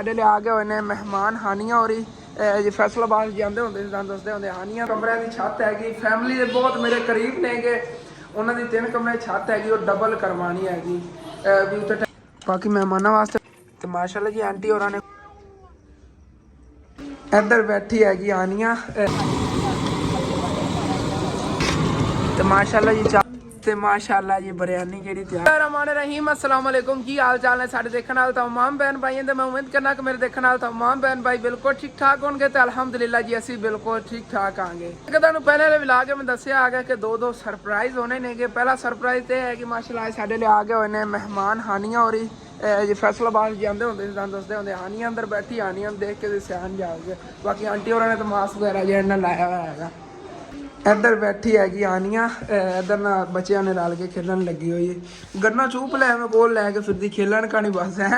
ਸਾਡੇ ਲਈ ਆ ਗਏ ਹੋਏ ਨੇ ਮਹਿਮਾਨ ਹਾਨੀਆਂ ਹੋਰੀ ਜੀ ਫੈਸਲਾਬਾਦ ਜਾਂਦੇ ਹੁੰਦੇ ਸੀ, ਤੁਹਾਨੂੰ ਦੱਸਦੇ ਹੁੰਦੇ। ਹਾਨੀਆਂ ਕਮਰਿਆਂ ਦੀ ਛੱਤ ਹੈਗੀ, ਫੈਮਿਲੀ ਦੇ ਬਹੁਤ ਮੇਰੇ ਕਰੀਬ ਨੇਗੇ। ਉਹਨਾਂ ਦੀ 3 ਕਮਰੇ ਛੱਤ ਹੈਗੀ, ਉਹ ਡਬਲ ਕਰਵਾਉਣੀ ਹੈਗੀ ਵੀ ਉੱਤੇ। ਬਾਕੀ ਮਹਿਮਾਨਾਂ ਵਾਸਤੇ ਤੇ ਮਾਸ਼ਾਅੱਲਾ ਜੀ ਆਂਟੀ ਹੋਰਾਂ ਨੇ ਇੱਧਰ ਬੈਠੀ ਹੈਗੀ ਹਾਨੀਆਂ ਤੇ ਮਾਸ਼ਾਅੱਲਾ ਜੀ ਤੇ ਮਾਸ਼ਾਅੱਲਾ ਜੀ ਬਿਰਿਆਨੀ ਜਿਹੜੀ ਤਿਆਰ। ਰਹਿਮਾਨ ਰਹੀਮ, अस्सलाम वालेकुम। ਕੀ ਹਾਲ ਚਾਲ ਨੇ ਸਾਡੇ ਦੇਖਣ ਵਾਲੇ तमाम ਭੈਣ ਭਾਈਆਂ ਦੇ। ਮੈਂ ਉਮੀਦ ਕਰਨਾ ਕਿ ਮੇਰੇ ਦੇਖਣ ਵਾਲੇ तमाम ਭੈਣ ਭਾਈ ਬਿਲਕੁਲ ਠੀਕ ਠਾਕ ਹੋਣਗੇ ਤੇ ਅਲਹਮਦੁਲਿਲਾ ਜੀ ਅਸੀਂ ਬਿਲਕੁਲ ਠੀਕ ਠਾਕ ਆਂਗੇ। ਕਿ ਤੁਹਾਨੂੰ ਪਹਿਲੇ ਵਾਲੇ ਵਲੌਗ ਕੇ ਮੈਂ ਦੱਸਿਆ ਆ ਗਿਆ ਕਿ ਦੋ ਸਰਪ੍ਰਾਈਜ਼ ਹੋਣੇ ਨੇਗੇ। ਪਹਿਲਾ ਸਰਪ੍ਰਾਈਜ਼ ਤੇ ਹੈ ਕਿ ਮਾਸ਼ਾਅੱਲਾ ਸਾਡੇ ਲਈ ਆ ਗਏ ਹੋਏ ਨੇ ਮਹਿਮਾਨ ਹਾਨੀਆਂ ਹੋਰੀ ਜੀ ਫੈਸਲਾਬਾਦ ਜਾਂਦੇ ਹੁੰਦੇ ਸੀ, ਤੁਹਾਨੂੰ ਦੱਸਦੇ ਹੁੰਦੇ। ਹਾਨੀਆਂ ਅੰਦਰ ਬੈਠੀ, ਹਾਨੀਆਂ ਦੇਖ ਕੇ ਸਿਆਣ ਜਾਓਗੇ। ਬਾਕੀ ਆਂਟੀ ਹੋਰਾਂ ਨੇ ਤਾਂ ਮਾਸਕ ਵਗੈਰਾ ਜਿਹੜਾ ਇਹਨਾਂ ਲਾਇਆ ਹੋਇਆ ਹੈਗਾ। ਇੱਧਰ ਬੈਠੀ ਹੈਗੀ ਆਨੀਆਂ, ਇੱਧਰ ਨਾ ਬੱਚਿਆਂ ਨੇ ਰਲ ਕੇ ਖੇਲਣ ਲੱਗੀ ਹੋਈ ਹੈ। ਗੰਨਾ ਚੂਪ ਲੈ ਮੈਂ ਕੋਲ ਲੈ ਕੇ ਫਿਰਦੀ, ਖੇਲਣ ਕਹਾਣੀ ਬਸ ਹੈ।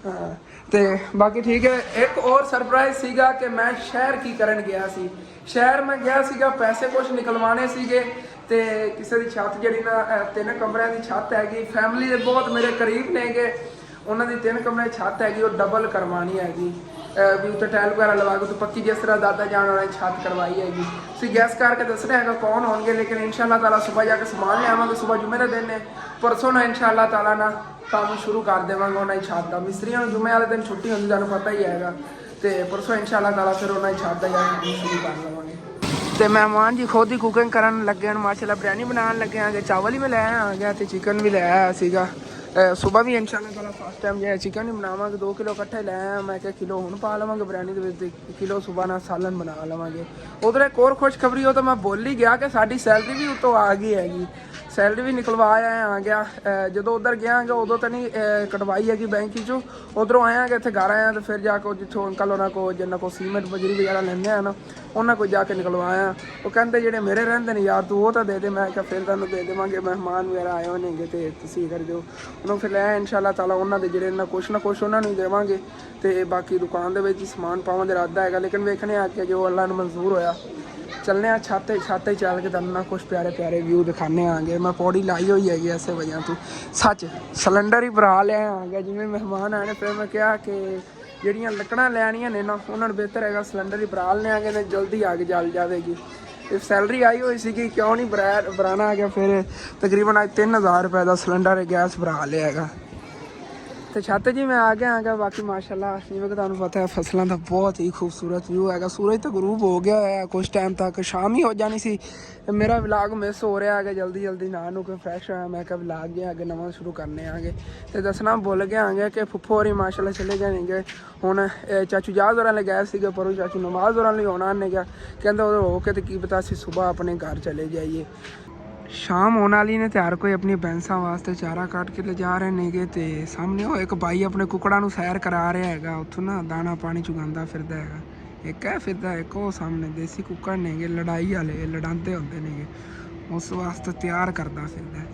ਹਾਂ ਤੇ ਬਾਕੀ ਠੀਕ ਹੈ। ਇੱਕ ਹੋਰ ਸਰਪ੍ਰਾਈਜ਼ ਸੀਗਾ ਕਿ ਮੈਂ ਸ਼ਹਿਰ ਕੀ ਕਰਨ ਗਿਆ ਸੀ। ਸ਼ਹਿਰ ਮੈਂ ਗਿਆ ਸੀਗਾ ਪੈਸੇ ਕੁਛ ਨਿਕਲਵਾਣੇ ਸੀਗੇ ਤੇ ਕਿਸੇ ਦੀ ਛੱਤ ਜਿਹੜੀ ਨਾ 3 ਕਮਰਿਆਂ ਦੀ ਛੱਤ ਹੈਗੀ, ਫੈਮਿਲੀ ਦੇ ਬਹੁਤ ਮੇਰੇ ਕਰੀਬ ਨੇਗੇ। ਉਹਨਾਂ ਦੀ 3 ਕਮਰੇ ਛੱਤ ਹੈਗੀ, ਉਹ ਡਬਲ ਕਰਵਾਉਣੀ ਹੈਗੀ ਵੀ ਉੱਤੇ ਟਾਇਲ ਵਗੈਰਾ ਲਵਾ ਕੇ। तो पक्की जिस तरह दादा जान वाले छत करवाई हैगी। तुम गैस करके दसना है कौन होंगे, लेकिन इंशाअल्लाह ताला सुबह जाके समान लियावांगे। सुबह जुमे के दिन ने, परसों ना इंशाअल्लाह ताला ना काम शुरू कर देवांगे उन्होंने छत का। मिस्त्रियों जुमे वाले दिन छुट्टी होती, तुहानूं पता ही हैगा। तो परसों इंशाअल्लाह ताला फिर उन्होंने छत का काम शुरू कर लवांगे। तो मेहमान जी खुद ही कुकिंग करन लगे माशाअल्लाह, बिरयानी बनाने लगे हैं। चावल ही मैं लै आ गया तो चिकन भी लै आया सीगा। सुबह भी इंशाअल्लाह ताला फर्स्ट टाइम जो चिकन ही बनावांगे। 2 किलो इकट्ठे लै आया मैं, क्या किलो हुण पा लवांगे बिरयानी दे विच, किलो सुबह ना सालन बना लवांगे। उधर एक और खुशखबरी हो तो मैं बोल ही गया कि साडी सैलरी भी उत्तों आ गई हैगी। सैलरी भी निकलवा आया आ गया। जो उधर गया उदों तो नहीं कटवाई हैगी बैंक चो। उधरों आया कि इत्थे घर आया तो फिर जाके जिथों अंकल होना को जिन्होंने को सीमेंट बजरी वगैरह लेंदे हैं ना, उन्होंने को जाके निकलवाया। वो कहते जेडे मेरे रहिंदे ने यार तू वो तो दे दे। मैं क्या फिर तुहानूं दे देवांगे, मेहमान वगैरह आए होणगे तो तुसीं कर जो उन्होंने फिर लिया इंशाअल्लाह ताला। उन्होंने जेडे ना कुछ उन्होंने देवांगे तो बाकी दुकान दे विच समान पावन का इरादा है। लेकिन वेखने आ के जो अल्लाह नूं मंजूर होया चलने छत चल के तुहानूं ना कुछ प्यारे प्यारे व्यू दिखाने आगे। मैं पौड़ी लाई हुई हैगी ऐसे वजह तो सच सिलेंडर ही भरा लिया आ गया। जिवें मेहमान आए फिर मैं कहा कि ਜਿਹੜੀਆਂ ਲੱਕੜਾਂ ਲੈਣੀਆਂ ਨੇ ਨਾ ਉਹਨਾਂ ਨੂੰ ਬਿਹਤਰ ਹੈਗਾ ਸਿਲੰਡਰ ਹੀ ਭਰਾ ਲਿਆਂਗੇ ਤੇ ਜਲਦੀ ਅੱਗ ਜਲ ਜਾਵੇਗੀ। इफ सैलरी आई हुई सी क्यों नहीं भराना है। फिर तकरीबन आज 3000 रुपये का सिलेंडर गैस भरा लिया है। तो छत जी मैं आ गया। बाकी माशाल्लाह जिवें कि तुहानूं पता है फसलों का बहुत ही खूबसूरत व्यू है। सूरज तो गरूब हो गया है, कुछ टाइम तक शाम ही हो जानी सी। मेरा व्लॉग मिस हो रहा है जल्दी जल्दी ना नू कोई फ्रैश होया। मैं क्या व्लॉग गया अगे नवा शुरू करने आगे तो दसना भुल गया आगे कि फुफ्फो होरी माशाल्लाह चले गए ने। हुण चाचू जाज होरां ले गए सीगे, पर चाचू नमाज होरां ले आउणा ने गया। कहंदे उधर हो के तो की पता असीं सुबह अपने घर चले जाइए। शाम होने वाली ने तो हर कोई अपनी भैंसा वास्ते चारा काट के ले जा रहे नेगे। तो सामने वो एक भाई अपने कुकड़ा नूं सैर करा रहा है, उत्थों ना दाना पानी चुगांदा फिरदा है। एक है फिरदा एक वो सामने देसी कुकड़ नेगे, लड़ाई वाले लड़ांदे होंदे नेगे, उस वास्ते तैयार करदा फिरदा।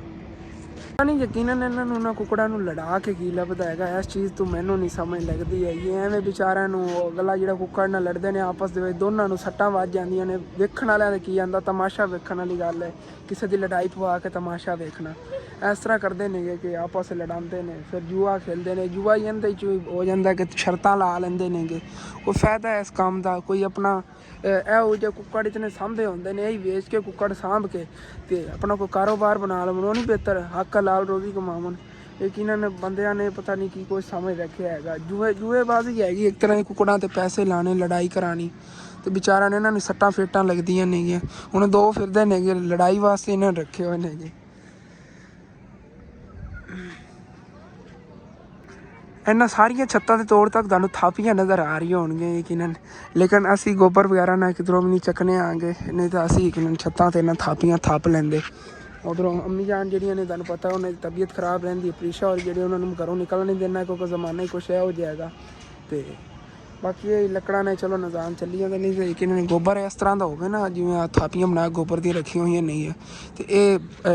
नहीं यकीनन इन्होंने ना कुकड़ा नूं लड़ा के की लभदा है, इस चीज़ तो मैनू नहीं समझ लगती है। एवें बेचारिਆਂ ਨੂੰ अगला जिहड़ा कुकड़ नाल लड़दे ने आपस दे विच दोनों नूं सट्टां वज जांदियां ने। वेखण वालिआं दे की आंदा तमाशा वेखण वाली गल है, किसी दी लड़ाई पवा के तमाशा वेखना। इस तरह करते ने कि आपस लड़ाते हैं, फिर जुआ खेलते हैं। जुआ इहदे हो जाता कि शर्तां ला लेंदे ने। कोई फायदा है इस काम का? कोई अपना ਇਹੋ ਜਿਹੇ ਕੁੱਕੜ ਇਤਨੇ ਸਾਂਭੇ ਹੁੰਦੇ ਨੇ, ਇਹ ਵੇਚ ਕੇ ਕੁੱਕੜ ਸਾਂਭ ਕੇ ਤੇ ਆਪਣਾ ਕੋਈ ਕਾਰੋਬਾਰ ਬਣਾ ਲਵਣ, ਉਹ ਨਹੀਂ ਬਿਹਤਰ? ਹੱਕ ਹਲਾਲ ਰੋਜ਼ੀ ਕਮਾਵਣ। ਯਕੀਨਨ ਬੰਦਿਆਂ ਨੇ ਪਤਾ ਨਹੀਂ ਕੀ ਕੁਛ ਸਮਝ ਰੱਖਿਆ ਹੈਗਾ। ਜੂਏਬਾਜ਼ੀ ਹੈਗੀ ਇੱਕ ਤਰ੍ਹਾਂ ਦੀ, ਕੁੱਕੜਾਂ ਤੇ ਪੈਸੇ ਲਾਣੇ, ਲੜਾਈ ਕਰਾਣੀ। ਤੇ ਵਿਚਾਰਿਆਂ ਨੇ ਇਹਨਾਂ ਨੂੰ ਸੱਟਾਂ ਫੇਟਾਂ ਲੱਗਦੀਆਂ ਨੇਗੀਆਂ। ਹੁਣ 2 ਫਿਰਦੇ ਨੇਗੇ ਲੜਾਈ ਵਾਸਤੇ, ਇਹਨਾਂ ਨੇ ਰੱਖੇ ਹੋਏ ਨੇਗੇ। इन्होंने सारिया छत्तां के तौर तक तुहानूं थापियां नज़र आ रही होणगियां यकीनन, लेकिन असी गोबर वगैरह ना किधरों भी नहीं चकने आंगे, नहीं तो असी यकीनन छत्तां ते इन्हां थापियां थप लेंदे। उधरों अम्मी जान जिहड़ियां ने तुहानूं पता उन्हां दी तबीयत खराब रहिंदी, प्रीशा और जिहड़े उन्हां नूं घरों निकल नहीं देना क्योंकि ज़माना ही कुछ इहो जिहा हैगा। ते बाकी ये लकड़ा ने चलो निज़ाम चली जाता, नहीं तो यकीनन गोबर इस तरह का होवे ना जिवें थापियां बना गोबर दी रखी हुई नहीं है। तो ये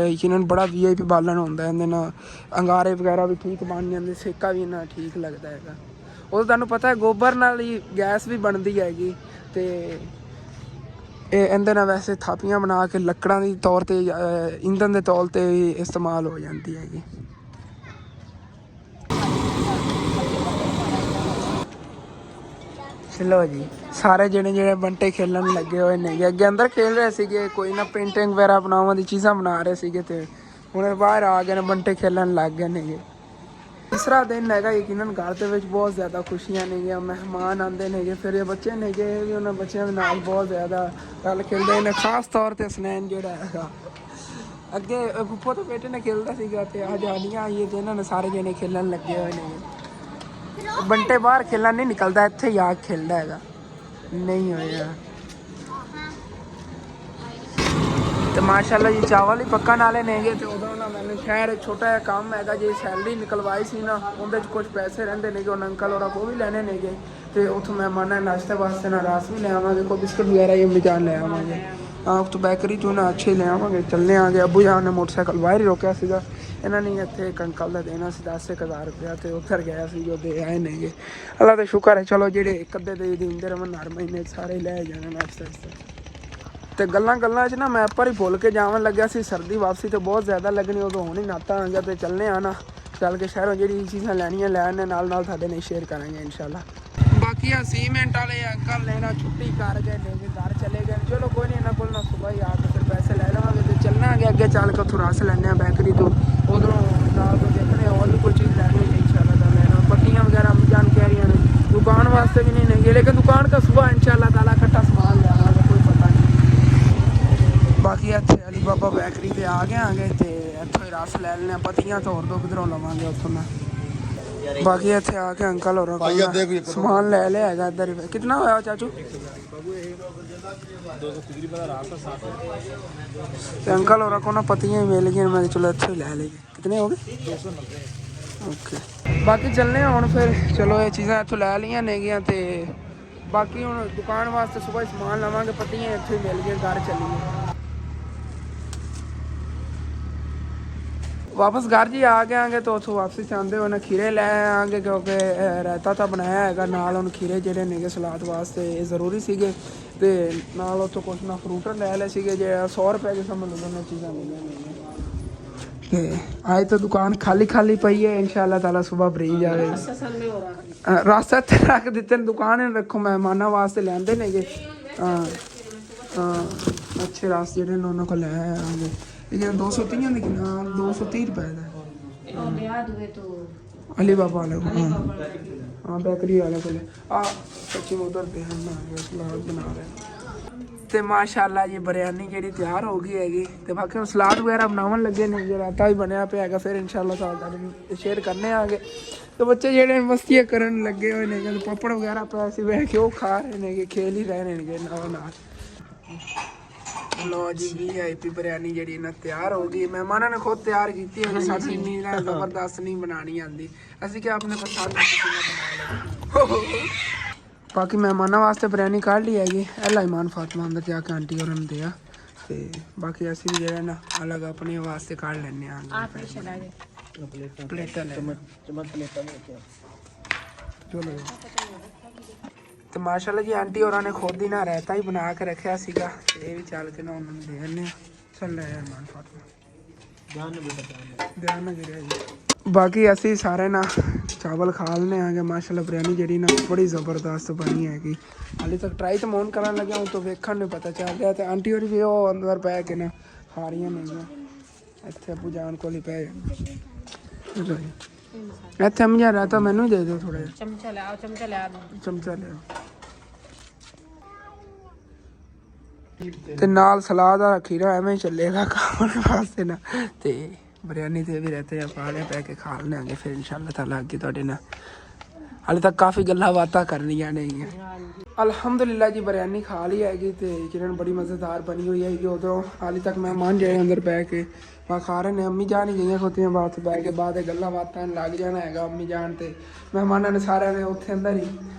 यकीनन बड़ा VIP बालन होंदा, इहदे नाल अंगारे वगैरह भी ठीक बन जाते, सेका भी इन्ना ठीक लगता है। और तुहानूं पता है गोबर नाल ही गैस भी बनती हैगी। तो इहदे नाल वैसे थापियां बना के लकड़ां दी तौर ते ईंधन के तौर ते इस्तेमाल हो जाती हैगी। ਚਲੋ ਜੀ ਸਾਰੇ ਜਿਹੜੇ ਬੰਟੇ ਖੇਲਣ ਲੱਗੇ ਹੋਏ ਨੇਗੇ ਅੱਗੇ ਅੰਦਰ ਖੇਲ ਰਹੇ ਸੀਗੇ ਕੋਈ ਨਾ ਪੇਂਟਿੰਗ ਵਗੈਰਾ ਬਣਾਉਣ ਦੀ ਚੀਜ਼ਾਂ ਬਣਾ ਰਹੇ ਸੀਗੇ ਤੇ ਹੁਣ ਬਾਹਰ ਆ ਗਏ ਨੇ ਬੰਟੇ ਖੇਲਣ ਲੱਗ ਗਏ ਨੇਗੇ। ਤੀਸਰਾ ਦਿਨ ਹੈਗਾ ਯਕੀਨਨ ਘਰ ਦੇ ਵਿੱਚ ਬਹੁਤ ਜ਼ਿਆਦਾ ਖੁਸ਼ੀਆਂ ਨੇਗੀਆਂ ਮਹਿਮਾਨ ਆਉਂਦੇ ਨੇਗੇ ਫਿਰ ਇਹ ਬੱਚੇ ਨੇਗੇ ਵੀ ਉਹਨਾਂ ਬੱਚਿਆਂ ਦੇ ਨਾਲ ਬਹੁਤ ਜ਼ਿਆਦਾ ਗੱਲ ਖੇਲਦੇ ਨੇ ਖਾਸ ਤੌਰ ਤੇ ਸਨੈਨ ਜਿਹੜਾ ਹੈਗਾ ਅੱਗੇ ਫੁੱਫੋ ਤੇ ਬੇਟੇ ਨੇ ਖੇਲਦਾ ਸੀਗਾ ਤੇ ਅੱਜ ਆਲੀਆਂ ਆਈਏ ਤੇ ਇਹਨਾਂ ਨੇ ਸਾਰੇ ਜਣੇ ਖੇਲਣ ਲੱਗੇ ਹੋਏ ਨੇ। ਬੰਟੇ ਬਾਹਰ ਖੇਲਣ ਨਹੀਂ ਨਿਕਲਦਾ ਇੱਥੇ ਹੀ ਆ ਖੇਲਦਾ ਹੈਗਾ ਨਹੀਂ ਹੋਇਆ ਤੇ ਮਾਸ਼ਾਅੱਲਾ ਜੀ ਚਾਵਲ ਹੀ ਪੱਕਣ ਵਾਲੇ ਨੇਗੇ ਤੇ ਉਦੋਂ ਨਾ ਮੈਨੂੰ ਸ਼ਹਿਰ ਇੱਕ ਛੋਟਾ ਜਿਹਾ ਕੰਮ ਹੈਗਾ ਜੇ ਸੈਲਰੀ ਨਿਕਲਵਾਈ ਸੀ ਨਾ ਉਹਦੇ 'ਚ ਕੁਝ ਪੈਸੇ ਰਹਿੰਦੇ ਨੇਗੇ ਉਹਨਾਂ ਅੰਕਲ ਹੋਰਾਂ ਕੋਲ ਵੀ ਲੈਣੇ ਨੇਗੇ ਤੇ ਉੱਥੋਂ ਮਹਿਮਾਨਾਂ ਨਾਸ਼ਤੇ ਵਾਸਤੇ ਨਾ ਰਸ ਵੀ ਲੈ ਆਵਾਂਗੇ ਕੋਈ ਬਿਸਕੁਟ ਵਗੈਰਾ ਹੀ ਮਿਜਾਨ ਲੈ ਆਵਾਂਗੇ ਉੱਥੋਂ ਬੇਕਰੀ ਤੋਂ ਨਾ ਅੱਛੇ ਲੈ ਆਵਾਂਗੇ ਚੱਲਨੇ ਆਗੇ। ਅੱਬੂ ਜਾਨ ਨੇ ਮੋਟਰਸਾਈਕਲ ਬਾਹਰ ਹੀ ਰੋਕਿਆ ਸੀਗਾ ਇਹਨਾਂ ਨੇ ਇੱਥੇ ਇੱਕ ਅੰਕਲ ਦਾ ਦੇਣਾ ਸੀ 10,000 ਰੁਪਇਆ ਤੇ ਉੱਧਰ ਗਿਆ ਸੀ ਜੋ ਦੇ ਆਏ ਨੇਗੇ। ਅੱਲਾ ਦਾ ਸ਼ੁਕਰ ਹੈ ਚਲੋ ਜਿਹੜੇ ਇੱਕ ਅੱਧੇ ਦੇ ਦਿੰਦੇ ਰਵਣ ਹਰ ਮਹੀਨੇ ਸਾਰੇ ਲੈ ਜਾਣੇ ਨਾਸ਼ਤੇ ਤੇ ਗੱਲਾਂ 'ਚ ਨਾ ਮੈਂ ਪਰ ਹੀ ਭੁੱਲ ਕੇ ਜਾਵਣ ਲੱਗਿਆ ਸੀ ਸਰਦੀ ਵਾਪਸੀ ਤੇ ਬਹੁਤ ਜ਼ਿਆਦਾ ਲੱਗਣੀ ਉਦੋਂ ਹੁਣ ਹੀ ਨਾਤਾ ਆ ਗਿਆ ਤੇ ਚੱਲਨੇ ਆ ਨਾ ਚੱਲ ਕੇ ਸ਼ਹਿਰੋਂ ਜਿਹੜੀ ਚੀਜ਼ਾਂ ਲੈਣੀਆਂ ਲੈਣ ਨਾਲ ਤੁਹਾਡੇ ਨਾਲ ਸ਼ੇਅਰ ਕਰਾਂਗੇ ਇਨਸ਼ਾਅੱਲਾ। ਬਾਕੀ ਆ ਸੀਮੈਂਟ ਵਾਲੇ ਅੰਕਲ ਲੈਣਾ ਛੁੱਟੀ ਕਰ ਗਏ ਨੇ ਘਰ ਚਲੇ ਗਏ ਚਲੋ ਕੋਈ ਨਹੀਂ ਇਹਨਾਂ ਕੋਲ ਨਾ ਸੁਬਾਹ ਹੀ ਆ ਕੇ ਫਿਰ ਪੈਸੇ ਲੈ ਲਵਾਂਗੇ ਤੇ ਚੱਲਾਂਗੇ ਅੱਗੇ ਚੱਲ ਕੇ ਉੱਥੋਂ ਰਸ ਲੈਣੇ ਆ ਬੇਕਰੀ ਤੋਂ ਉਧਰੋਂ ਨਾਲ ਤੋਂ ਦੇਖਣੇ ਹੋਰ ਵੀ ਕੋਈ ਚੀਜ਼ ਲੈਣੀ ਹੈ ਇਨਸ਼ਾਅੱਲਾ ਤਾਂ ਲੈਣਾ ਪੱਟੀਆਂ ਵਗੈरह ਜਾਣ ਕਹਿ ਰਹੀਆਂ ਨੇ दुकान वास्ते भी नहीं लेंगे लेकिन दुकान का सुबह इंशाल्लाह ताला इकट्ठा सामान ले आवांगे कोई पता नहीं। बाकी इतने अली बाबा बेकरी पे आ गए तो इतों ही रस ले लेने पत्तियां तो होर दो किधरों लवांगे उतों मैं बाकी इतने आके अंकल और सामान ले लिया है इधर कितना होया चाचू अंकल और को ना पत्तियां ही मिल गई मैं चलो इतों ही ले ली कितने हो गए ओके। बाकी चलने हुण फिर चलो ये चीज़ां इत्थों लै लियां नेगियां ते बाकी हुण दुकान वास्ते सुबह समान लवांगे पत्तियां इत्थों ही मिल गई घर चलिए वापस घर जी आ गए तो उत्थों वापसी से आंदे हुए खीरे लै आएंगे क्योंकि रायता तो बनाया है नाल हुण खीरे जिहड़े नेगे सलाद वास्ते जरूरी सीगे ते नाल उत्थों कुछ ना फ्रूट लै ले सीगे जे 100 रुपए के समझ लो दोनों चीज़ां मिलियां आज तो दुकान खाली पई है इंशाल्लाह ताला सुबह भरी जाएगी रास्ता रख दिते दुकान रखो मेहमाना वास्ते लेंदे ने अच्छे रास्ते जेह्ड़े ने उन्होंने को ले आएंगे लेकिन 230 दी 230 रुपए दा अली बाबा वाले हाँ बेकरी वाले को सच्ची उधर दे सलाद बना रहे ਤੇ ਮਾਸ਼ਾਅੱਲਾ ਜੀ ਬਿਰਿਆਨੀ ਜਿਹੜੀ ਤਿਆਰ ਹੋ ਗਈ ਹੈਗੀ ਤੇ ਬਾਕੀ ਸਲਾਦ ਵਗੈਰਾ ਬਣਾਉਣ ਲੱਗੇ ਨੇ ਜੇ ਰਾਤਾ ਵੀ ਬਣਿਆ ਪਿਆ ਹੈਗਾ ਫਿਰ ਇਨਸ਼ਾਅੱਲਾ ਤੁਹਾਡੇ ਸ਼ੇਅਰ ਕਰਨੇ ਆਗੇ ਤੇ ਬੱਚੇ ਜਿਹੜੇ ਮਸਤੀਆਂ ਕਰਨ ਲੱਗੇ ਹੋਏ ਨੇ ਜਦ ਪਾਪੜ ਵਗੈਰਾ ਪਿਆ ਸੀ ਵੇਖ ਕੇ ਉਹ ਖਾ ਰਹੇ ਨੇ ਖੇਲ ਹੀ ਰਹੇ ਨੇ ਨਾਲ ਲੋ ਜੀ VIP ਬਿਰਿਆਨੀ ਜਿਹੜੀ ਨਾ ਤਿਆਰ ਹੋ ਗਈ ਮਹਿਮਾਨਾਂ ਨੇ ਖੁਦ ਤਿਆਰ ਕੀਤੀ ਹੈ ਸਾਡੀ ਇੰਨੀ ਨਾ ਜ਼ਬਰਦਸਤ ਨਹੀਂ ਬਣਾਣੀ ਆਂਦੀ ਅਸੀਂ ਕਿ ਆਪਣੇ ਪਸੰਦ ਬਣਾ ਲਓ बाकी मेहमानों वास्ते बिरयानी काढ़ ली हैगी एल ईमान फातिमा अंदर जाके आंटी और दिया ते बाकी असी भी जो ना अलग अपने वास्ते काढ़ लेने तो माशाल्लाह जी आंटी और ने खुद ही ना रायता ही बना के रखा सीगा ये भी चल के ना उन्होंने देने चल रहा है ईमान फातिमा ध्यान ना गिरे जी। बाकी असी सारे ना चावल खा लेने आगे माशाल्लाह बिरयानी जी ना बड़ी ज़बरदस्त बनी हैगी हाली तक ट्राई तो मोन करन लगे हूँ तो वेखण नहीं पता चल गया तो आंटी और भी वो अंदर पै के ना खा रही नहीं इतने अबू जान को पै इतने मुझे रहता मैनू दे दो थोड़ा चमचा ले ते नाल सलाद आ खीरा एवं चलेगा खाने वास्ते ना ते बिरयानी तो भी रहते हैं पा लें पैके खा लेंगे फिर इंशाल्लाह ताला अगे तुहाडे नाल हाले तक काफ़ी गल्लां बातां करनियां नहीं अल्हम्दुलिल्लाह जी बिरयानी खा ली हैगी तो यकीनन बड़ी मज़ेदार बनी हुई हैगी उधरों हाले तक मेहमान जो अंदर बह के वहाँ खा रहे हैं अम्मी जान ही गई खोतियां बात बह के बाद गल्लां बातां लग जाना है अम्मी जान तो मेहमानों ने सारे ने उत्थे अंदर ही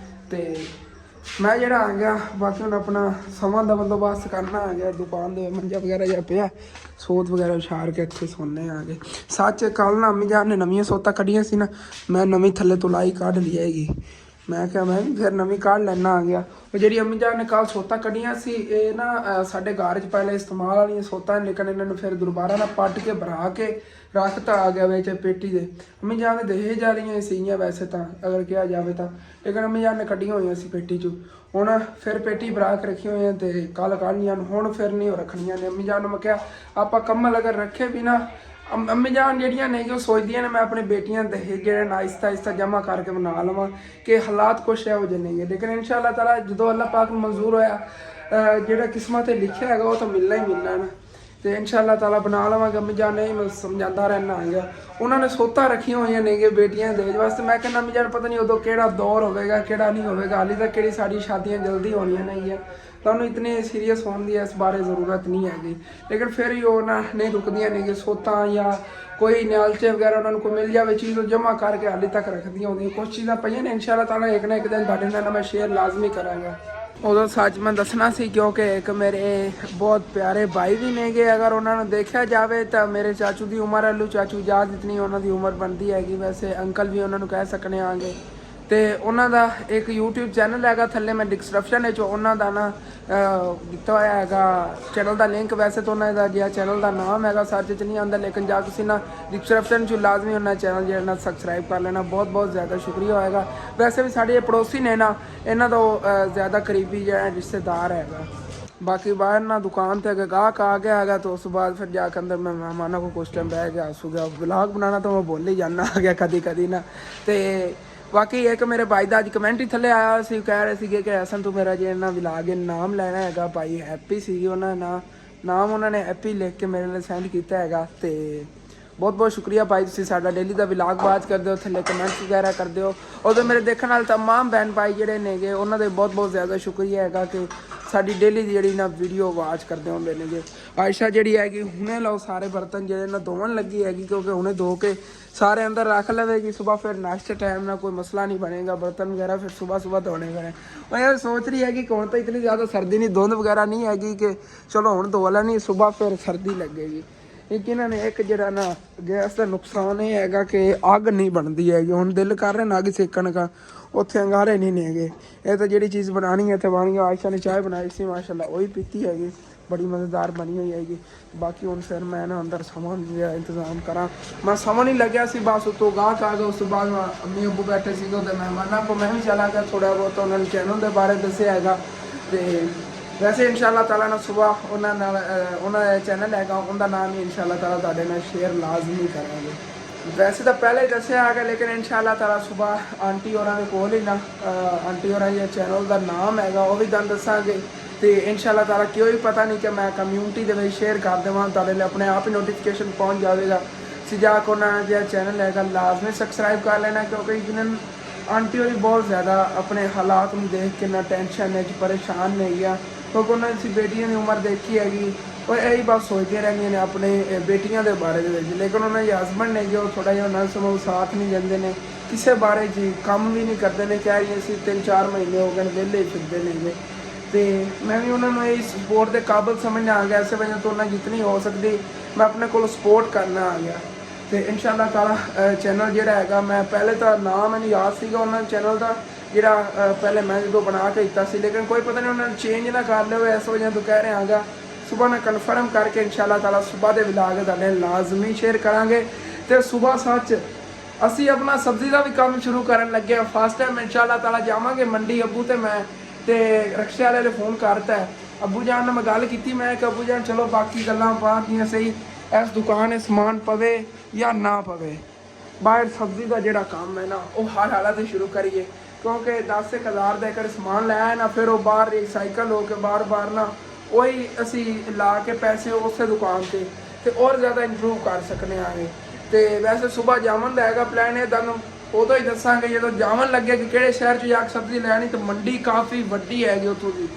तो मैं जरा आ गया बाकी हम अपना समान का बंदोबस्त करना आ गया दुकान दे मंजा वगैरह जा पिया सोत वगैरह उछाड़ के इतने सोने आ गए सच कल ना अम्मी जान ने नवी सोता कढ़िया सी ना मैं नवी थले तुलाई काढ़ ली हैगी मैं क्या मैं भी फिर नवी काढ़ लेना आ गया और जी अम्मी जान ने कल सोता कढ़िया सी ये ना साढ़े घर च पहले इस्तेमाल वाली सोता लेकिन इन्होंने फिर दोबारा ना पट के भरा के ਰੱਖਤਾ ਆ ਗਿਆ ਵਿੱਚ ਪੇਟੀ ਦੇ। ਅੰਮੀ ਜਾਨ ਦੇ ਦਹੇਜ ਵਾਲੀਆਂ ਸੀਗੀਆਂ ਵੈਸੇ ਤਾਂ ਅਗਰ ਕਿਹਾ ਜਾਵੇ ਤਾਂ, ਲੇਕਿਨ ਅੰਮੀ ਜਾਨ ਨੇ ਕੱਢੀਆਂ ਹੋਈਆਂ ਸੀ ਪੇਟੀ 'ਚੋਂ। ਹੁਣ ਫਿਰ ਪੇਟੀ ਭਰਾ ਕੇ ਰੱਖੀਆਂ ਹੋਈਆਂ ਤੇ ਕੱਲ੍ਹ ਕੱਢਣੀਆਂ ਹੁਣ ਫਿਰ ਨਹੀਂ ਉਹ ਰੱਖਣੀਆਂ ਨੇ। ਅੰਮੀ ਜਾਨ ਨੂੰ ਮੈਂ ਕਿਹਾ ਆਪਾਂ ਕੰਮਲ ਅਗਰ ਰੱਖੇ ਵੀ ਨਾ, ਅੰਮੀ ਜਾਨ ਜਿਹੜੀਆਂ ਨੇ ਕਿ ਉਹ ਸੋਚਦੀਆਂ ਨੇ ਮੈਂ ਆਪਣੇ ਬੇਟੀਆਂ ਦੇ ਜਿਹੜੇ ਨਾ ਆਹਿਸਤਾ ਆਹਿਸਤਾ ਜਮ੍ਹਾਂ ਕਰਕੇ ਬਣਾ ਲਵਾਂ, ਕਿ ਹਾਲਾਤ ਕੁਛ ਇਹੋ ਜਿਹੇ ਨਹੀਂ ਹੈ। ਲੇਕਿਨ ਇਨਸ਼ਾਅੱਲਾ ਤਾਲਾ ਜਦੋਂ ਅੱਲਾਹ ਪਾਕ ਨੂੰ ਮਨਜ਼ੂਰ ਹੋਇਆ, ਜਿਹੜਾ ਕਿਸਮਤ 'ਤੇ ਲਿਖਿਆ ਹੈਗਾ ਉਹ ਤਾਂ ਮਿਲਣਾ ਹੀ ਮਿਲਣਾ ਨਾ। ਤੇ ਇਨਸ਼ਾਅੱਲਾ ਤਾਲਾ ਬਣਾ ਲਵਾਂਗਾ। ਅੰਮੀ ਜਾਨ ਨੇ ਮੈਂ ਸਮਝਾਉਂਦਾ ਰਹਿਣਾ ਹੈਗਾ, ਉਹਨਾਂ ਨੇ ਸੋਤਾਂ ਰੱਖੀਆਂ ਹੋਈਆਂ ਨੇਗੇ ਬੇਟੀਆਂ ਦੇ ਵਾਸਤੇ। ਮੈਂ ਕਹਿੰਦਾ ਅੰਮੀ ਜਾਨ ਪਤਾ ਨਹੀਂ ਉਦੋਂ ਕਿਹੜਾ ਦੌਰ ਹੋਵੇਗਾ ਕਿਹੜਾ ਨਹੀਂ ਹੋਵੇਗਾ, ਹਾਲੇ ਤੱਕ ਕਿਹੜੀ ਸਾਡੀ ਸ਼ਾਦੀਆਂ ਜਲਦੀ ਹੋਣੀਆਂ ਨਹੀਂ ਤੁਹਾਨੂੰ ਇਤਨੇ ਸੀਰੀਅਸ ਹੋਣ ਦੀ ਇਸ ਬਾਰੇ ਜ਼ਰੂਰਤ ਨਹੀਂ ਹੈਗੀ। ਲੇਕਿਨ ਫਿਰ ਵੀ ਉਹ ਨਾ ਨਹੀਂ ਰੁਕਦੀਆਂ ਨੇ ਕਿ ਸੋਤਾਂ ਜਾਂ ਕੋਈ ਨਿਆਲਚੇ ਵਗੈਰਾ ਉਹਨਾਂ ਨੂੰ ਕੋਈ ਮਿਲ ਜਾਵੇ ਚੀਜ਼, ਉਹ ਜਮ੍ਹਾਂ ਕਰਕੇ ਹਾਲੇ ਤੱਕ ਰੱਖਦੀਆਂ ਹੁੰਦੀਆਂ। ਕੁਛ ਚੀਜ਼ਾਂ ਪਈਆਂ ਨੇ ਇਨਸ਼ਾਅੱਲਾ ਤਾਲਾ ਇੱਕ ਨਾ ਇੱਕ ਦਿਨ ਤੁਹਾਡੇ ਨਾਲ ਮੈਂ ਸ਼ੇਅਰ ਲਾਜ਼ਮੀ ਕਰਾਂਗਾ। ਉਦੋਂ ਸੱਚ ਮੈਂ ਦੱਸਣਾ ਸੀ ਕਿਉਂਕਿ ਇੱਕ ਮੇਰੇ ਬਹੁਤ ਪਿਆਰੇ ਭਾਈ ਵੀ ਨੇਗੇ, ਅਗਰ ਉਹਨਾਂ ਨੂੰ ਦੇਖਿਆ ਜਾਵੇ ਤਾਂ ਮੇਰੇ ਚਾਚੂ ਦੀ ਉਮਰ ਅੱਲੂ ਚਾਚੂ ਯਾਦ ਇਤਨੀ ਉਹਨਾਂ ਦੀ ਉਮਰ ਬਣਦੀ ਹੈਗੀ, ਵੈਸੇ ਅੰਕਲ ਵੀ ਉਹਨਾਂ ਨੂੰ ਕਹਿ ਸਕਨੇ ਆਂਗੇ। ਤੇ ਉਹਨਾਂ ਦਾ ਇੱਕ YouTube ਚੈਨਲ ਹੈਗਾ, ਥੱਲੇ ਮੈਂ ਡਿਸਕ੍ਰਿਪਸ਼ਨ ਵਿੱਚ ਉਹਨਾਂ ਦਾ ਨਾ ਦਿੱਤਾ ਹੋਇਆ ਹੈਗਾ ਚੈਨਲ ਦਾ ਲਿੰਕ। ਵੈਸੇ ਤਾਂ ਉਹਨਾਂ ਦਾ ਜਿਹੜਾ ਚੈਨਲ ਦਾ ਨਾਮ ਹੈਗਾ ਸਰਚ 'ਚ ਨਹੀਂ ਆਉਂਦਾ, ਲੇਕਿਨ ਜਾ ਤੁਸੀਂ ਨਾ ਡਿਸਕ੍ਰਿਪਸ਼ਨ 'ਚ ਲਾਜ਼ਮੀ ਉਹਨਾਂ ਚੈਨਲ ਜਿਹੜਾ ਨਾ ਸਬਸਕ੍ਰਾਈਬ ਕਰ ਲੈਣਾ, ਬਹੁਤ ਬਹੁਤ ਜ਼ਿਆਦਾ ਸ਼ੁਕਰੀਆ ਹੋਏਗਾ। ਵੈਸੇ ਵੀ ਸਾਡੇ ਪੜੋਸੀ ਨੇ ਨਾ, ਇਹਨਾਂ ਦਾ ਜ਼ਿਆਦਾ ਕਰੀਬੀ ਜਿਹੜਾ ਰਿਸ਼ਤੇਦਾਰ ਹੈਗਾ। बाकी बाहर ना दुकान थे अगर गाहक आ गया हैगा तो उस बाद फिर जाकर अंदर मैं मेहमानों को कुछ टाइम बह गया सो गया। ब्लॉग बनाना तो मैं बोल ही जाना आ गया कदी कदी ना। तो बाकी एक मेरे भाई का अज कमेंट ही थले आया सी, कह रहे थे कि ऐसा तू मेरा जो ना ब्लॉग नाम लेना हैगा, भाई हैप्पी सी उन्होंने नाम उन्होंने हैप्पी लिख के मेरे लिए सेंड किया हैगा। तो बहुत बहुत शुक्रिया भाई, तुम साडा डेली का व्लॉग वाच करते हो, थले कमेंट्स वगैरह करते हो। और मेरे देखने वाले तमाम बहन भाई जोड़े नेगे उन्होंने बहुत बहुत ज़्यादा शुक्रिया है कि साडी डेली की जी ना वीडियो वाच करते होंगे ने। आयशा जी हैगी हुणे लो सारे बर्तन जो ना धोवन लगी हैगी, क्योंकि उन्हें धो के सारे अंदर रख लवेगी सुबह, फिर नाश्ते टाइम ना कोई मसला नहीं बनेगा, बर्तन वगैरह फिर सुबह सुबह धोने पड़े। और यार सोच रही है कि कौन तो इतनी ज़्यादा सर्दी नहीं, धुंध वगैरह नहीं हैगी कि चलो हुण धो लैनी सुबह फिर सर्दी लगेगी। एक इन्होंने एक जरा ना गैस का नुकसान ये है कि अग नहीं बनती हैगी। हुण दिल कर रहे अग सेकण का, उत्थे अंगारे नहीं नेगे। ये तो जी चीज़ बनानी है तो बनी। आयशा ने चाय बनाई सी माशाल्लाह, वही पीती हैगी, बड़ी मज़ेदार बनी हुई हैगी। बाकी हुण फिर मैं ना अंदर सामान का इंतजाम करा, मैं समझ नहीं लग्या सी, बस उतो गाहक आ गया। उस बाद अम्मी अब्बू बैठे थे तो मेहमानों को मैं भी चला गया, थोड़ा बहुत उन्होंने चैनल के बारे दस्या हैगा। तो वैसे इंशाअल्लाह ताला ना सुबह उन्होंने चैनल हैगा उनका नाम ही इंशाअल्लाह ताला तुहाडे नाल शेयर लाजमी करांगे। वैसे तो पहले ही दस्या है लेकिन इंशाअल्लाह ताला सुबह आंटी होरां दे कोल ही ना आंटी होरां जे चैनल का नाम हैगा वो भी तुहानूं दस्सांगे। तो इंशाअल्लाह ताला क्यों ही पता नहीं कि मैं कम्यूनिटी दे विच शेयर कर देवां, तुहाडे लिए अपने आप ही नोटिफिकेशन पहुँच जाएगा। जाके उन्होंने जो चैनल हैगा लाजमी सबसक्राइब कर लेना, क्योंकि जिन्हें आंटी होरी बहुत ज़्यादा अपने हालात में देख के ना टेंशन है परेशान नहीं है, क्योंकि उन्होंने सी बेटियों की उम्र देखी हैगी और यही बात सोचती रहंदियां ने अपने बेटियों के बारे में। लेकिन उन्होंने हाजबैंड ने जो थोड़ा जिहा उन्होंने समय साथ नहीं देंगे ने, किसी बारे जी काम भी नहीं करते हैं, कह रही सी 3-4 महीने हो गए वेले फिरते नहीं। तो मैं भी उन्होंने यही सपोर्ट के काबिल समझना आ गया, इस वजह तो उन्हें जितनी हो सकती मैं अपने को सपोर्ट करना आ गया। तो इंशाअल्लाह ताला चैनल जोड़ा है, मैं पहले तो नाम मैंने याद सीगा उन्होंने चैनल का जोड़ा पहले मैं जो बना के दिता सी, लेकिन कोई पता नहीं उन्होंने चेंज ना कर लिया, इस वजह तो कह रहे आगा सुबह मैं कन्फर्म करके इंशाअल्लाह ताला सुबह के व्लॉग तुहाडे लाजमी शेयर करांगे। तो सुबह सच असी अपना सब्जी का भी काम शुरू करन लगे, फर्स्ट टाइम इंशाअल्लाह ताला जावांगे मंडी। अबू तो मैं तो रक्शे वाले ने फोन करता है, अबू जान ने मैं गल की, मैं कि अबू जान चलो बाकी गल्लां बात सही, इस दुकान समान पवे या ना पवे, बाहर सब्जी का जोड़ा काम है ना वो हर हालत शुरू करिए, क्योंकि 10,000 का एक समान लाया है ना, फिर वो बाहर रिसाइकल हो के बार बार ना वही असी ला के पैसे उस दुकान से तो और ज़्यादा इंप्रूव कर सकने आगे। तो वैसे सुबह जावन का है प्लान है, तुहानूं उदों ही दसांगे जो जावन लगे कि किहड़े शहर च जाके सब्जी लैनी। तो मंडी काफ़ी वड्डी हैगी उत्थों की,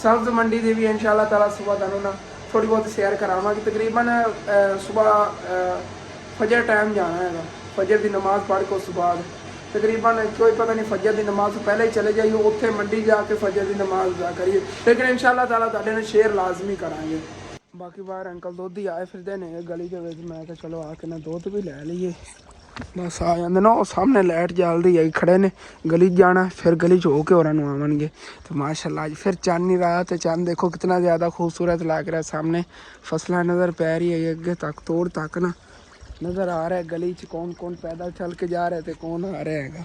सब्ज़ मंडी की भी इंशाअल्लाह ताला सुबह तुहानूं ना थोड़ी बहुत शेयर करावांगे। तकरीबन सुबह फजर टाइम जाना है, फजर की नमाज़ पढ़ के उस बाद तकरीबन कोई पता नहीं फजर की नमाज तो पहले ही चले जाइए, उत्थे मंडी जाके फजर की नमाज अदा करिए। लेकिन इंशाअल्लाह ताला तुहाडे नाल शेयर लाजमी करांगे। बाकी बाहर अंकल दुध ही आए फिरदे ने गली के विच, मैं तो चलो आके ना दुध भी लै लीए, बस आ जाते ना। वो सामने लाइट जलदी आई खड़े ने, गली जाना फिर गली हो के होरां नूं आवणगे। तो माशाअल्लाह अज फिर चंद ही रहा, तो चंद देखो कितना ज़्यादा खूबसूरत लग रहा है, सामने फसलां नज़र पै रही है अगे तक तोड़ तक ना, नज़र आ रहा है गली च कौन कौन पैदल चल के जा रहा है तो कौन आ रहा हैगा।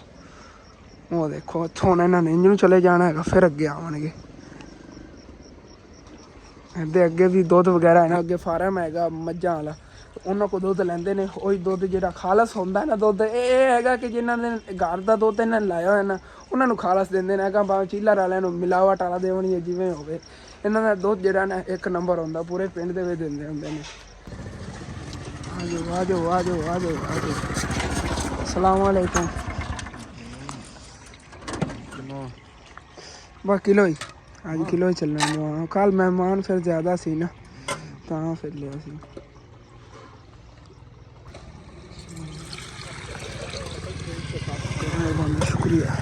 वो देखो इत्थों हुण इन्हां ने इंजनों चले जाना हैगा फिर अगे आउणगे। ਇਹਦੇ ਅੱਗੇ ਵੀ ਦੁੱਧ ਵਗੈਰਾ ਹੈ ਨਾ ਅੱਗੇ ਫਾਰਮ ਹੈਗਾ ਮੱਝਾਂ ਵਾਲਾ ਉਹਨਾਂ ਕੋਲ ਦੁੱਧ ਲੈਂਦੇ ਨੇ। ਉਹੀ ਦੁੱਧ ਜਿਹੜਾ ਖਾਲਸ ਹੁੰਦਾ ਨਾ ਦੁੱਧ ਇਹ ਹੈਗਾ ਕਿ ਜਿਨ੍ਹਾਂ ਨੇ ਘਰ ਦਾ ਦੁੱਧ ਇਹਨਾਂ ਨੇ ਲਾਇਆ ਹੋਇਆ ਨਾ ਉਹਨਾਂ ਨੂੰ ਖਾਲਸ ਦਿੰਦੇ ਨੇ। ਹੈਗਾ ਭਾਵੇਂ ਚੀਲਰ ਵਾਲਿਆਂ ਨੂੰ ਮਿਲਾਵਟ ਵਾਲਾ ਦੇਵਣੀ ਜਿਵੇਂ ਹੋਵੇ ਇਹਨਾਂ ਦਾ ਦੁੱਧ ਜਿਹੜਾ ਨਾ ਇੱਕ ਨੰਬਰ ਹੁੰਦਾ ਪੂਰੇ ਪਿੰਡ ਦੇ ਵਿੱਚ ਦਿੰਦੇ ਹੁੰਦੇ ਨੇ। ਆਜੋ ਆਜੋ ਆਜੋ ਆਜੋ ਆਜੋ ਅਸਲਾਮ ਵਾਲੇਕੁਮ। बस किलो ही अज किलो ही चलना। कल मेहमान फिर ज़्यादा सी ना तो फिर लिया सी। शुक्रिया।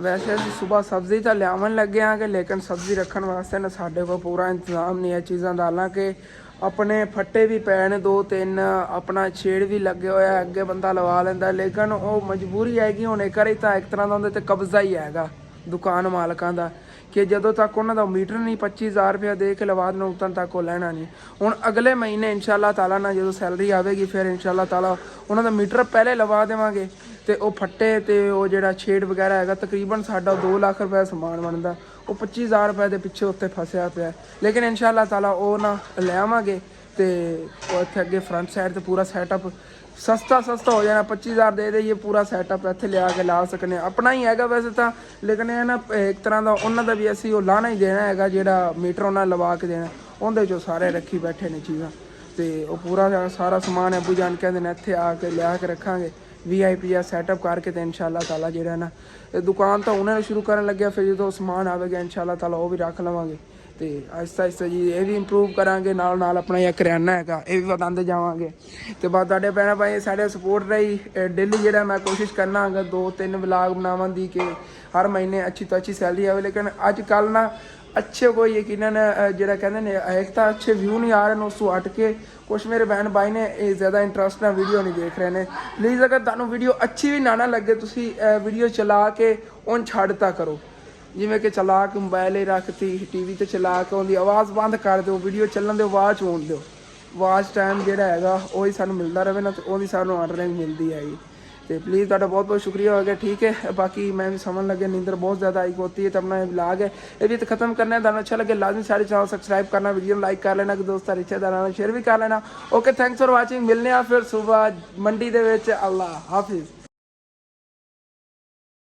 वैसे अभी सुबह सब्ज़ी तो लियावन लगे हाँ कि लेकिन सब्ज़ी रखने वास्ते ना साढ़े को पूरा इंतजाम नहीं है चीज़ां दा। हालांकि अपने फट्टे भी पै ने 2-3 अपना छेड़ भी लगे हुए अगे बंदा लवा लेंदा लेकिन वो मजबूरी हैगी हुण एक वारी तां एक तरह का उहदे ते कब्जा ही हैगा दुकान मालकां दा कि जदों तक उन्हां दा मीटर नहीं 25,000 रुपया दे के लवा देना उतन तक वो लैना नहीं। हुण अगले महीने इंशाअल्लाह ताला ना जो सैलरी आवेगी फिर इंशाअल्लाह ताला उन्हां दा मीटर पहले लवा देवांगे ते वो फट्टे ते वो जिहड़ा छेड़ वगैरह हैगा तकरीबन साडा 2 लाख रुपये समान बनदा वो 25,000 रुपये के पिछे उत्ते फसिया पिया। लेकिन इंशाअल्लाह ताला वो ना ले आवांगे ते इत्थे अगे फ्रंट साइड ते पूरा सैटअप सस्ता हो जाना। 25,000 दे ये पूरा सैटअप इत्थे लिया के ला सकने अपना ही हैगा वैसे तो। लेकिन ये ना एक तरह का उन्होंने का भी असी लाना ही देना है जोड़ा मीटर उन्हें लवा के देना उनके चो सारे रखी बैठे ने चीज़ां तो वो पूरा सारा समान अबू जान कहते हैं इत्थे आके लिया के रखांगे VIP या सैटअप करके तो इंशाअल्लाह ताला जो ना दुकान तो उन्होंने शुरू करन लगे फिर जो समान आएगा इंशाअल्लाह ताला वो भी रख लवांगे तो आहिस्ता आहिस्ता जी ये भी इंप्रूव करांगे नाल नाल अपना यह करियाना है ये भी बताते जावांगे। तो बस तुहाडे भैन भाई साढ़े सपोर्ट रही डेली जो मैं कोशिश करना अगर 2-3 व्लॉग बनावन दी कि हर महीने अच्छी तो अच्छी सैलरी आवे। लेकिन अजकल ना अच्छे कोई यकीनन जो कहते हैं एक तो अच्छे व्यू नहीं आ रहे हैं उसको हट के कुछ मेरे बहन भाई ने ज़्यादा इंटरस्ट ना वीडियो नहीं देख रहे हैं। प्लीज़ अगर तुहानू वीडियो अच्छी भी ना लगे तुसी वीडियो चला के उन छड्डता करो जिमें कि चला के मोबाइल ही रखती TV ते चला के उनकी आवाज़ बंद कर दो वीडियो चलन दो आवाज़ होन दो आवाज़ टाइम जोड़ा है वही सानू मिलता रहे ना तो वही सानू अर्निंग मिलती हैगी। तो प्लीज़ तुहाडा बहुत बहुत शुक्रिया हो गया ठीक है। बाकी मैं भी समझ लगे नींदर बहुत ज़्यादा आई होती है तो अपना ब्लॉग है ये भी तो खत्म करना है। तुहानू अच्छा लगे लाजमी सारे चैनल सब्सक्राइब करना वीडियो लाइक कर लेना कि दोस्तों रिश्तेदारों शेयर भी कर लेना। ओके थैंक्स फॉर वाचिंग मिलने फिर सुबह मंडी दे विच। अल्लाह हाफिज़।